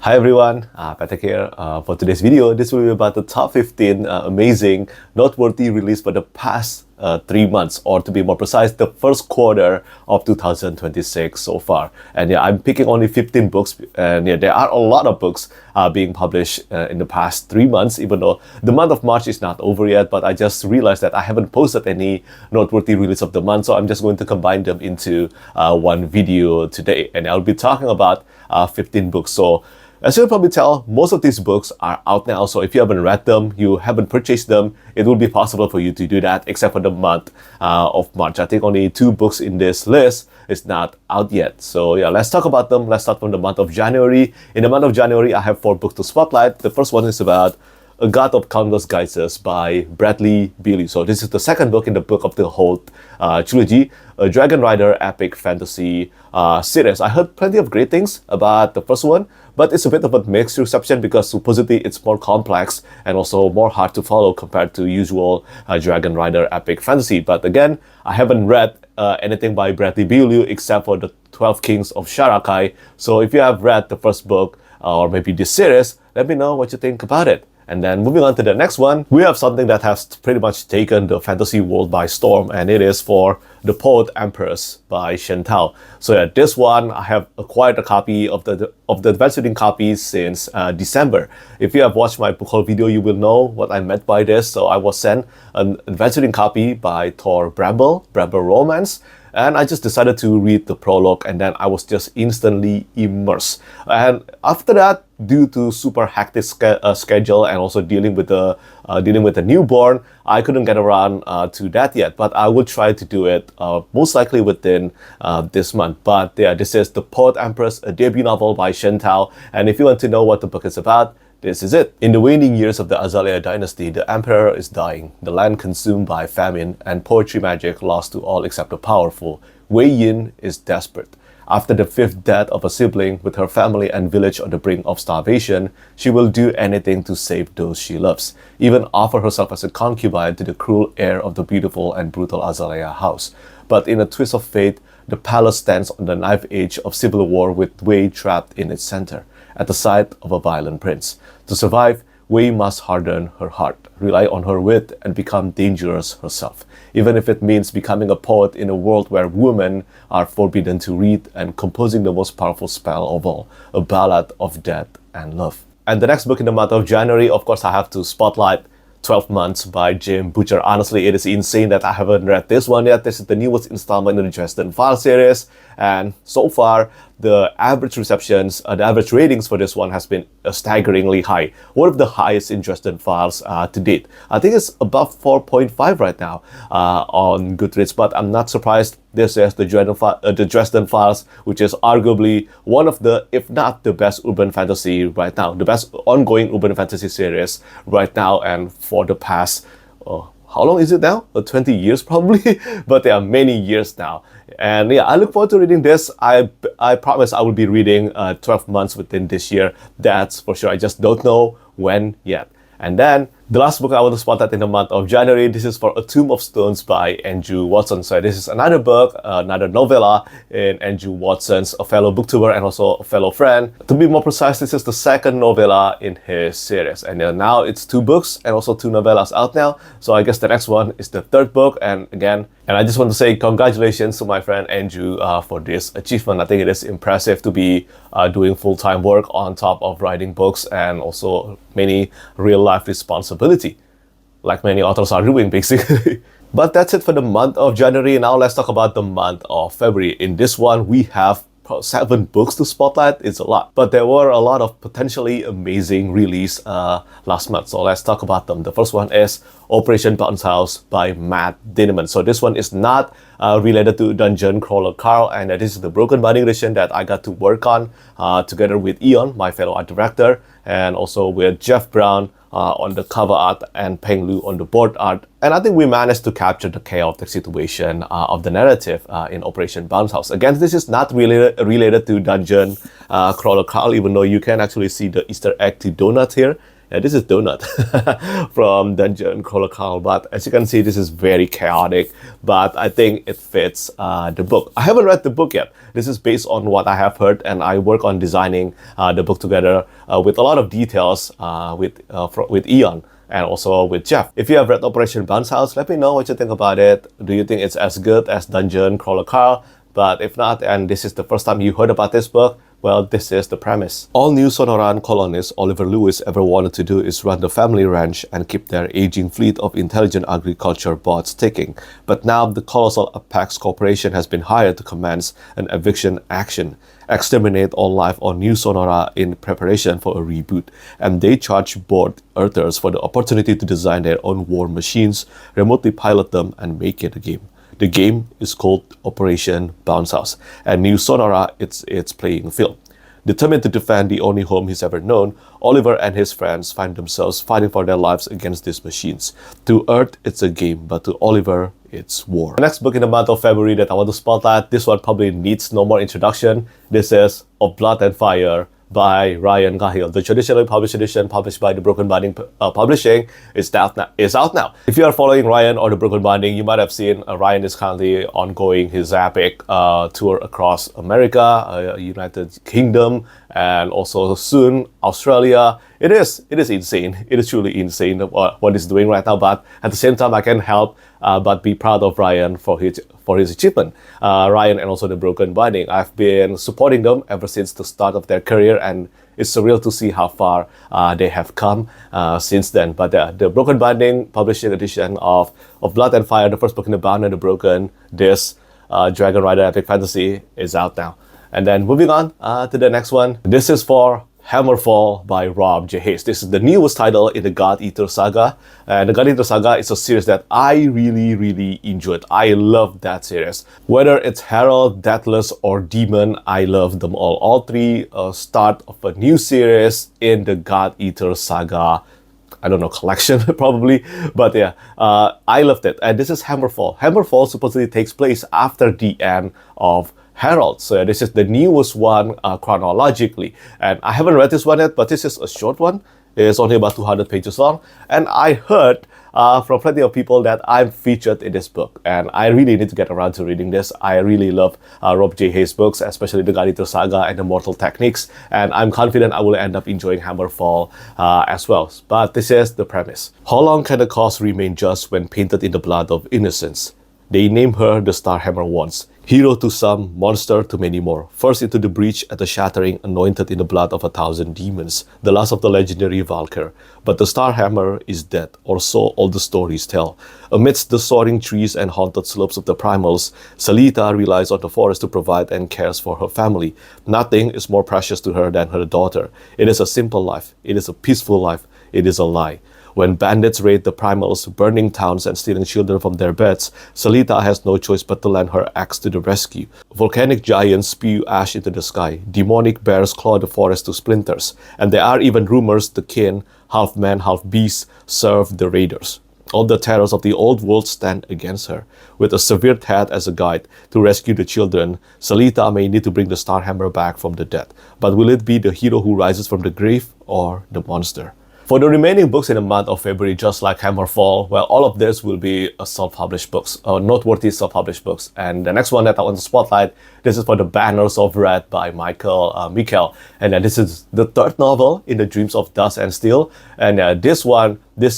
Hi everyone, Petrik here. For today's video, this will be about the top 15 amazing, noteworthy release for the past 3 months, or to be more precise, the first quarter of 2026 so far. And yeah, I'm picking only 15 books, and yeah, there are a lot of books being published in the past 3 months, even though the month of March is not over yet, but I just realized that I haven't posted any noteworthy release of the month, so I'm just going to combine them into one video today, and I'll be talking about 15 books. So as you'll probably tell, most of these books are out now, so if you haven't read them, you haven't purchased them, it will be possible for you to do that, except for the month of March. I think only 2 books in this list is not out yet. So yeah, let's talk about them. Let's start from the month of January. In the month of January, I have 4 books to spotlight. The first one is about A God of Countless Guises by Beaulieu. So this is the second book in the Book of the Hold trilogy, a Dragon Rider epic fantasy series. I heard plenty of great things about the first one, but it's a bit of a mixed reception because supposedly it's more complex and also more hard to follow compared to usual Dragon Rider epic fantasy. But again, I haven't read anything by Beaulieu except for the 12 Kings of Sharakai. So if you have read the first book or maybe this series, let me know what you think about it. And then moving on to the next one, we have something that has pretty much taken the fantasy world by storm, and it is for The Poet Empress by Shen. So yeah, this one, I have acquired a copy of the advanced reading copy since December. If you have watched my book haul video, you will know what I meant by this. So I was sent an advanced reading copy by Thor Bramble Romance, and I just decided to read the prologue, and then I was just instantly immersed. And after that, due to super hectic schedule and also dealing with the newborn, I couldn't get around to that yet. But I will try to do it most likely within this month. But yeah, this is The Poet Empress, a debut novel by Shen. And if you want to know what the book is about, this is it. In the waning years of the Azalea dynasty, the emperor is dying, the land consumed by famine, and poetry magic lost to all except the powerful. Wei Yin is desperate. After the 5th death of a sibling, with her family and village on the brink of starvation, she will do anything to save those she loves, even offer herself as a concubine to the cruel heir of the beautiful and brutal Azalea house. But in a twist of fate, the palace stands on the knife edge of civil war, with Wei trapped in its center, at the side of a violent prince. To survive, Wei must harden her heart, rely on her wit, and become dangerous herself, even if it means becoming a poet in a world where women are forbidden to read, and composing the most powerful spell of all, a ballad of death and love. And the next book in the month of January, of course, I have to spotlight 12 Months by Jim Butcher. Honestly, it is insane that I haven't read this one yet. This is the newest installment in the Dresden Files series, and so far, the average receptions, the average ratings for this one has been staggeringly high. One of the highest in Dresden Files to date. I think it's above 4.5 right now on Goodreads, but I'm not surprised. This is the Dresden Files, which is arguably one of the, if not the best urban fantasy right now, the best ongoing urban fantasy series right now, and for the past, how long is it now? 20 years probably, but there are many years now. And yeah, I look forward to reading this. I promise I will be reading 12 Months within this year. That's for sure. I just don't know when yet. And then the last book I want to spotlight in the month of January, this is for A Tomb of Stones by Andrew Watson. So this is another book, another novella in Andrew Watson's, a fellow booktuber and also a fellow friend. To be more precise, this is the second novella in his series. And now it's 2 books and also 2 novellas out now. So I guess the next one is the 3rd book. And I just want to say congratulations to my friend Andrew for this achievement. I think it is impressive to be doing full-time work on top of writing books and also many real-life responsibility, like many authors are doing basically. But that's it for the month of January. Now let's talk about the month of February. In this one, we have 7 books to spotlight. It's a lot, but there were a lot of potentially amazing release last month. So let's talk about them. The first one is Operation Bounce House by Matt Dinniman. So this one is not related to Dungeon Crawler Carl, and this is the Broken Binding edition that I got to work on together with Eon, my fellow art director, and also with Jeff Brown on the cover art and Peng Lu on the board art. And I think we managed to capture the chaotic situation of the narrative in Operation Bounce House. Again, this is not related to Dungeon Crawler Carl, even though you can actually see the Easter egg to Donut here This is Donut from Dungeon Crawler Carl, but as you can see, this is very chaotic, but I think it fits the book. I haven't read the book yet. This is based on what I have heard, and I work on designing the book together with a lot of details with Ian and also with Jeff. If you have read Operation Bounce House, let me know what you think about it. Do you think it's as good as Dungeon Crawler Carl? But if not, and this is the first time you heard about this book, well, this is the premise. All new Sonoran colonist Oliver Lewis ever wanted to do is run the family ranch and keep their aging fleet of intelligent agriculture bots ticking. But now the colossal Apex Corporation has been hired to commence an eviction action, exterminate all life on New Sonora in preparation for a reboot. And they charge bored Earthers for the opportunity to design their own war machines, remotely pilot them, and make it a game. The game is called Operation Bounce House, and New Sonora it's playing field. Determined to defend the only home he's ever known, Oliver and his friends find themselves fighting for their lives against these machines. To Earth, it's a game, but to Oliver, it's war. The next book in the month of February that I want to spotlight, this one probably needs no more introduction. This is Of Blood and Fire by Ryan Cahill. The traditionally published edition, published by the Broken Binding Publishing, is out now. If you are following Ryan or the Broken Binding, you might have seen Ryan is currently ongoing his epic tour across America, United Kingdom, and also soon Australia. It is insane. It is truly insane what he's doing right now. But at the same time, I can't help but be proud of Ryan for his achievement. Ryan and also the Broken Binding. I've been supporting them ever since the start of their career, and it's surreal to see how far they have come since then. But the Broken Binding Publishing edition of Blood and Fire, the first book in the Bound and the Broken, this Dragon Rider Epic Fantasy is out now. And then moving on to the next one. This is for Hammerfall by Rob J. Hayes. This is the newest title in the God Eater Saga. And the God Eater Saga is a series that I really enjoyed. I love that series. Whether it's Herald, Deathless, or Demon, I love them all. All three start of a new series in the God Eater Saga, I don't know, collection probably, but yeah, I loved it. And this is Hammerfall. Hammerfall supposedly takes place after the end of Herald. So this is the newest one chronologically. And I haven't read this one yet, but this is a short one. It's only about 200 pages long. And I heard from plenty of people that I'm featured in this book. And I really need to get around to reading this. I really love Rob J. Hayes' books, especially the God Eater Saga and the Mortal Techniques. And I'm confident I will end up enjoying Hammerfall as well. But this is the premise. How long can the cause remain just when painted in the blood of innocence? They name her the Starhammer once. Hero to some, monster to many more. First into the breach at the shattering, anointed in the blood of 1,000 demons, the last of the legendary Valkyr. But the Starhammer is dead, or so all the stories tell. Amidst the soaring trees and haunted slopes of the primals, Salita relies on the forest to provide and cares for her family. Nothing is more precious to her than her daughter. It is a simple life. It is a peaceful life. It is a lie. When bandits raid the primals, burning towns and stealing children from their beds, Salita has no choice but to lend her axe to the rescue. Volcanic giants spew ash into the sky, demonic bears claw the forest to splinters, and there are even rumors the kin, half man, half beast, serve the raiders. All the terrors of the old world stand against her. With a severed head as a guide to rescue the children, Salita may need to bring the Starhammer back from the dead. But will it be the hero who rises from the grave or the monster? For the remaining books in the month of February, just like Hammerfall, well, all of this will be self-published books, noteworthy self-published books. And the next one that I want to spotlight, this is for The Banners of Red by Michel. And this is the third novel in the Dreams of Dust and Steel. And this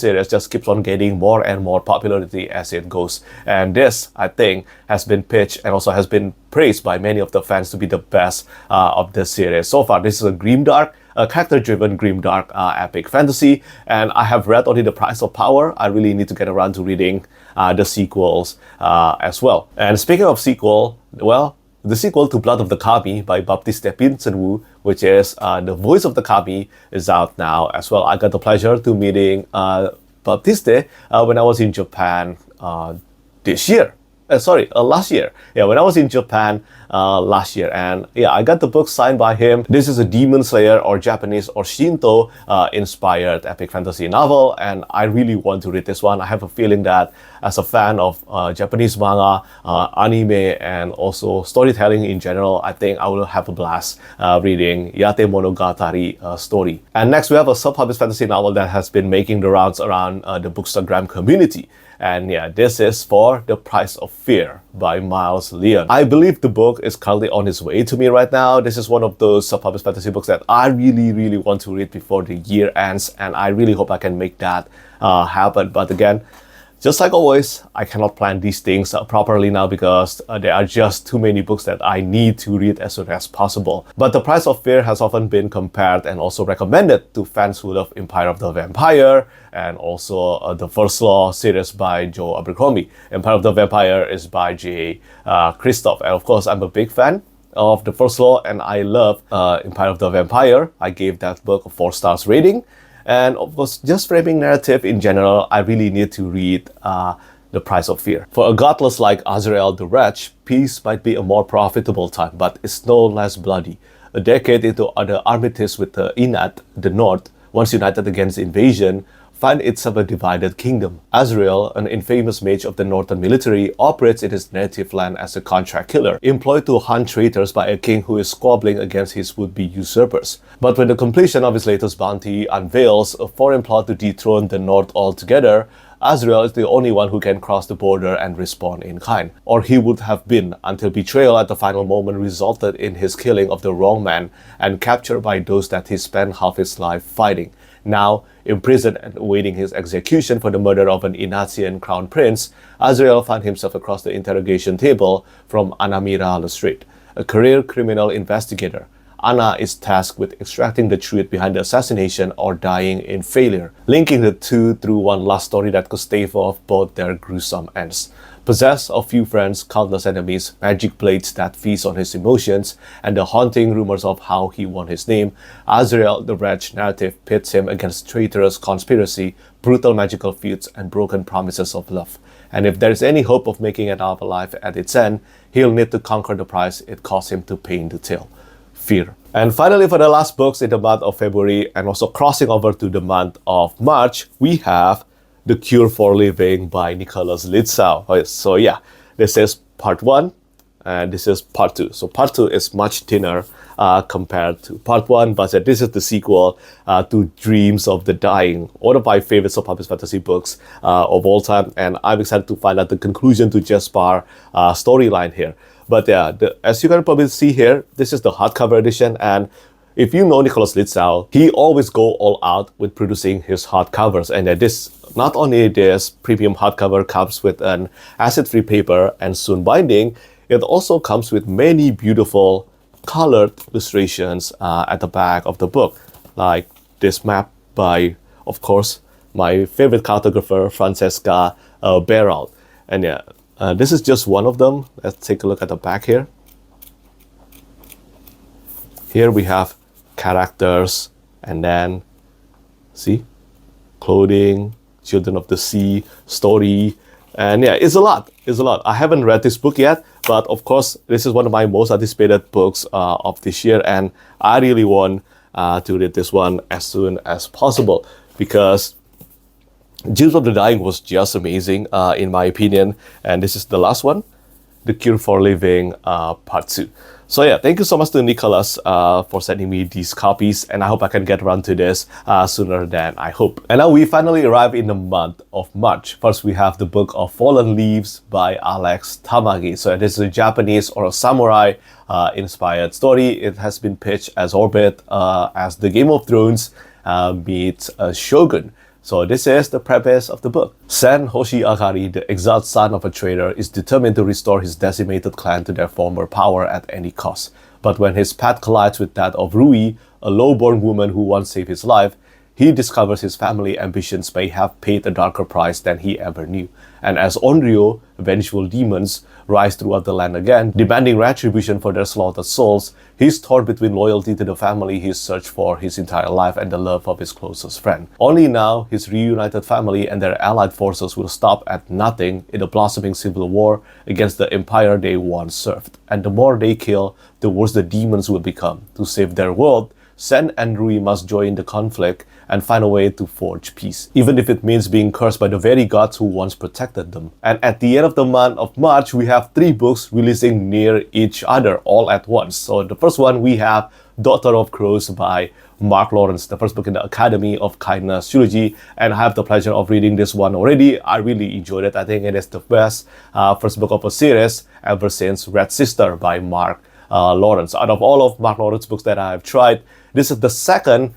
series just keeps on gaining more and more popularity as it goes. And this, I think, has been pitched and also has been praised by many of the fans to be the best of the series. So far, this is a grimdark, a character-driven grimdark epic fantasy, and I have read only The Price of Power. I really need to get around to reading the sequels as well. And speaking of sequel, well, the sequel to Blood of the Kami by Baptiste Pinson, which is the voice of the Kami, is out now as well. I got the pleasure to meeting Baptiste when I was in Japan this year. last year. Yeah, when I was in Japan last year. And yeah, I got the book signed by him. This is a Demon Slayer or Japanese or Shinto inspired epic fantasy novel. And I really want to read this one. I have a feeling that as a fan of Japanese manga, anime, and also storytelling in general, I think I will have a blast reading Yate Monogatari story. And next we have a sub-published fantasy novel that has been making the rounds around the Bookstagram community. And yeah, this is For the Price of Fear by Miles Lyon. I believe the book is currently on its way to me right now. This is one of those sub-published fantasy books that I really want to read before the year ends, and I really hope I can make that happen. But again, just like always, I cannot plan these things properly now because there are just too many books that I need to read as soon as possible. But The Price of Fear has often been compared and also recommended to fans who love Empire of the Vampire and also the First Law series by Joe Abercrombie. Empire of the Vampire is by J. Christoph, and of course I'm a big fan of the First Law and I love Empire of the Vampire. I gave that book a 4 stars rating. And of course, just framing narrative in general, I really need to read The Price of Fear. For a godless like Azrael the Wretch, peace might be a more profitable time, but it's no less bloody. A decade into the armistice with the Inat, the North, once united against invasion, find itself a divided kingdom. Azrael, an infamous mage of the northern military, operates in his native land as a contract killer, employed to hunt traitors by a king who is squabbling against his would-be usurpers. But when the completion of his latest bounty unveils a foreign plot to dethrone the North altogether, Azrael is the only one who can cross the border and respond in kind. Or he would have been, until betrayal at the final moment resulted in his killing of the wrong man and capture by those that he spent half his life fighting. Now, imprisoned and awaiting his execution for the murder of an Inatian crown prince, Azrael found himself across the interrogation table from Anamira Lestrade, a career criminal investigator. Anna is tasked with extracting the truth behind the assassination or dying in failure, linking the two through one last story that could stave off both their gruesome ends. Possessed of few friends, countless enemies, magic blades that feast on his emotions, and the haunting rumors of how he won his name, Azrael the Wretch narrative pits him against traitorous conspiracy, brutal magical feuds, and broken promises of love. And if there is any hope of making it out alive at its end, he'll need to conquer the price it cost him to pay in the tale: fear. And finally, for the last books in the month of February and also crossing over to the month of March, we have The Cure for Living by Nicholas Litzau. So yeah, this is part 1 and this is part 2. So part 2 is much thinner compared to part 1, but this is the sequel to Dreams of the Dying, one of my favorite sub-published fantasy books of all time, and I'm excited to find out the conclusion to Jespar storyline here. But yeah, as you can probably see here, this is the hardcover edition, and if you know Nicholas Litzau, he always go all out with producing his hardcovers, and this, not only this premium hardcover comes with an acid-free paper and soon binding, it also comes with many beautiful colored illustrations at the back of the book, like this map by, of course, my favorite cartographer, Francesca Berald. And yeah, this is just one of them. Let's take a look at the back here. Here we have characters, and then see, clothing, Children of the Sea, story, and yeah, it's a lot. I haven't read this book yet, but of course, this is one of my most anticipated books of this year, and I really want to read this one as soon as possible because Dreams of the Dying was just amazing in my opinion, and this is the last one, The Cure for Living part 2. So yeah, thank you so much to Nicholas for sending me these copies, and I hope I can get around to this sooner than I hope. And now we finally arrive in the month of March. First, we have the book of Fallen Leaves by Alex Tamaki. So this is a Japanese or a samurai inspired story. It has been pitched as Orbit as the Game of Thrones meets Shogun. So this is the premise of the book. Sen Hoshiakari, the exiled son of a trader, is determined to restore his decimated clan to their former power at any cost. But when his path collides with that of Rui, a low-born woman who once saved his life, he discovers his family ambitions may have paid a darker price than he ever knew. And as Onryo, vengeful demons, rise throughout the land again, demanding retribution for their slaughtered souls, he's torn between loyalty to the family he's searched for his entire life and the love of his closest friend. Only now, his reunited family and their allied forces will stop at nothing in a blossoming civil war against the empire they once served. And the more they kill, the worse the demons will become. To save their world, Shen and Rui must join the conflict and find a way to forge peace, even if it means being cursed by the very gods who once protected them. And at the end of the month of March, we have 3 books releasing near each other all at once. So the first one, we have Daughter of Crows by Mark Lawrence, the first book in the Academy of Kindness trilogy, and I have the pleasure of reading this one already. I really enjoyed it. I think it is the best first book of a series ever since Red Sister by Mark Lawrence. Out of all of Mark Lawrence's books that I have tried, this is the second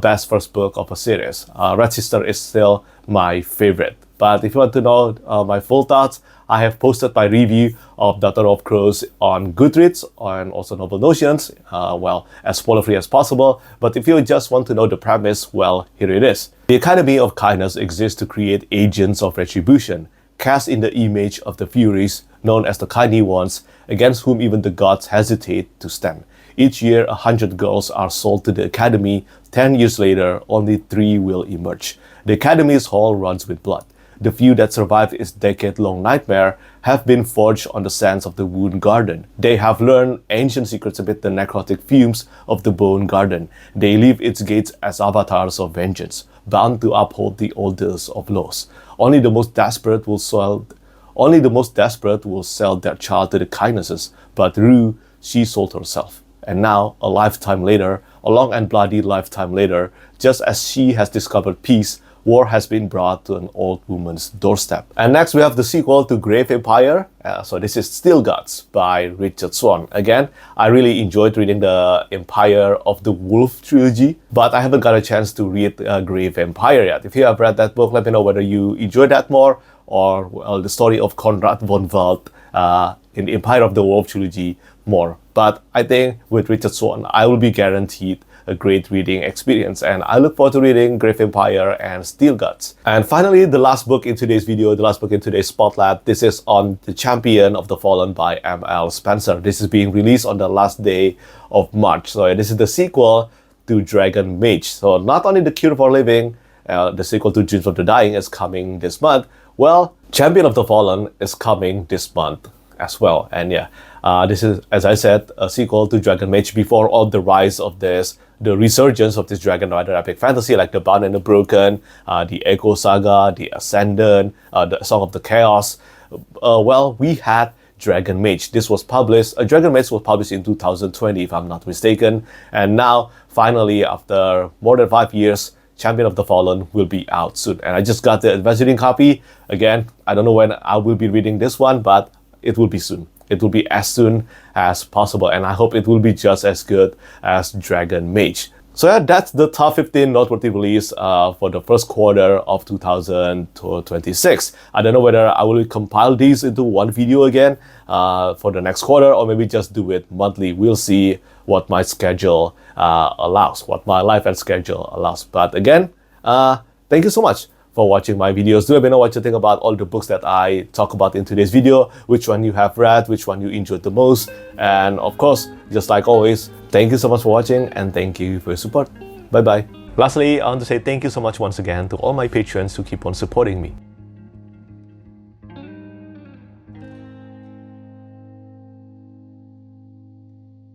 best first book of a series. Red Sister is still my favorite. But if you want to know my full thoughts, I have posted my review of Daughter of Crows on Goodreads and also Novel Notions, well, as spoiler-free as possible. But if you just want to know the premise, well, here it is. The Academy of Kindness exists to create agents of retribution, cast in the image of the Furies, known as the Kindly Ones, against whom even the gods hesitate to stand. Each year, 100 girls are sold to the Academy. 10 years later, only 3 will emerge. The Academy's hall runs with blood. The few that survive its decade-long nightmare have been forged on the sands of the Wound Garden. They have learned ancient secrets amid the necrotic fumes of the Bone Garden. They leave its gates as avatars of vengeance, bound to uphold the oldest of laws. Only the most desperate will sell their child to the kindnesses, but Rue, she sold herself. And now, a lifetime later, a long and bloody lifetime later, just as she has discovered peace, war has been brought to an old woman's doorstep. And next we have the sequel to Grave Empire. So this is Still Gods by Richard Swan. Again, I really enjoyed reading the Empire of the Wolf trilogy, but I haven't got a chance to read Grave Empire yet. If you have read that book, let me know whether you enjoyed that more, or well, the story of Conrad von Wald in the Empire of the Wolf trilogy more. But I think with Richard Swan, I will be guaranteed a great reading experience, and I look forward to reading Grave Empire and Steel Guts. And finally, the last book in today's video, the last book in today's spotlight, this is on The Champion of the Fallen by M.L. Spencer. This is being released on the last day of March. So this is the sequel to Dragon Mage. So not only The Cure for Living, the sequel to Dreams of the Dying is coming this month, well, Champion of the Fallen is coming this month as well. And yeah, this is, as I said, a sequel to Dragon Mage before all the rise of the resurgence of this Dragon Rider epic fantasy like The Bound and the Broken, the Echo Saga, the Ascendant, the Song of the Chaos. Well, we had Dragon Mage. This was published, Dragon Mage was published in 2020 if I'm not mistaken. And now, finally, after more than 5 years, Champion of the Fallen will be out soon. And I just got the advanced reading copy. Again, I don't know when I will be reading this one, but it will be soon. It will be as soon as possible, and I hope it will be just as good as Dragon Mage. So yeah, that's the top 15 noteworthy release for the first quarter of 2026. I don't know whether I will compile these into one video again for the next quarter, or maybe just do it monthly. We'll see what my schedule allows, what my life and schedule allows. But again, thank you so much for watching my videos. Do let me know what you think about all the books that I talk about in today's video, which one you have read, which one you enjoyed the most. And of course, just like always, thank you so much for watching and thank you for your support. Bye bye. Lastly, I want to say thank you so much once again to all my patrons who keep on supporting me.